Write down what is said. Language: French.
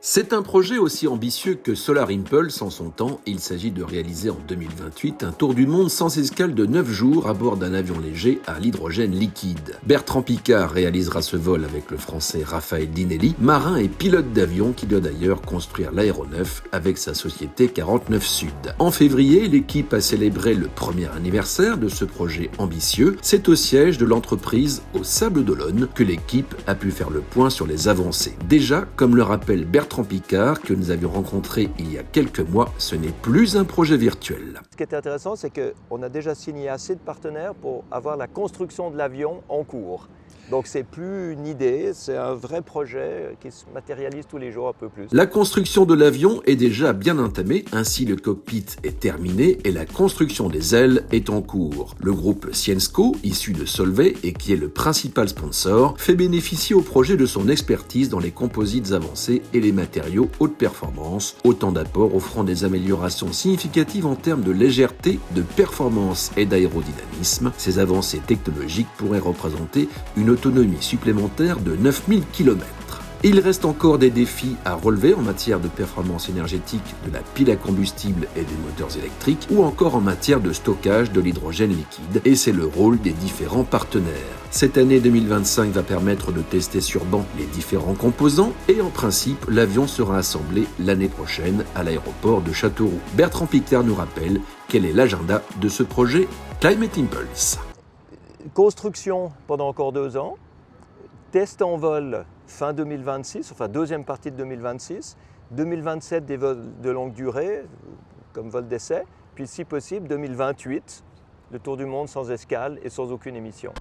C'est un projet aussi ambitieux que Solar Impulse en son temps. Il s'agit de réaliser en 2028 un tour du monde sans escale de 9 jours à bord d'un avion léger à l'hydrogène liquide. Bertrand Piccard réalisera ce vol avec le français Raphaël Dinelli, marin et pilote d'avion qui doit d'ailleurs construire l'aéronef avec sa société 49 Sud. En février, l'équipe a célébré le premier anniversaire de ce projet ambitieux. C'est au siège de l'entreprise aux Sables d'Olonne que l'équipe a pu faire le point sur les avancées. Déjà, comme le rappelle Bertrand Piccard, que nous avions rencontré il y a quelques mois, ce n'est plus un projet virtuel. Ce qui est intéressant, c'est qu'on a déjà signé assez de partenaires pour avoir la construction de l'avion en cours. Donc c'est plus une idée, c'est un vrai projet qui se matérialise tous les jours un peu plus. La construction de l'avion est déjà bien entamée, ainsi le cockpit est terminé et la construction des ailes est en cours. Le groupe Syensqo, issu de Solvay et qui est le principal sponsor, fait bénéficier au projet de son expertise dans les composites avancés et les matériaux haute performance, autant d'apports offrant des améliorations significatives en termes de légèreté, de performance et d'aérodynamisme. Ces avancées technologiques pourraient représenter une autonomie supplémentaire de 9000 km. Il reste encore des défis à relever en matière de performance énergétique de la pile à combustible et des moteurs électriques ou encore en matière de stockage de l'hydrogène liquide, et c'est le rôle des différents partenaires. Cette année 2025 va permettre de tester sur banc les différents composants et en principe l'avion sera assemblé l'année prochaine à l'aéroport de Châteauroux. Bertrand Piccard nous rappelle quel est l'agenda de ce projet Climate Impulse. Construction pendant encore 2 ans, test en vol fin 2026, enfin deuxième partie de 2026, 2027 des vols de longue durée comme vol d'essai, puis si possible 2028, le tour du monde sans escale et sans aucune émission.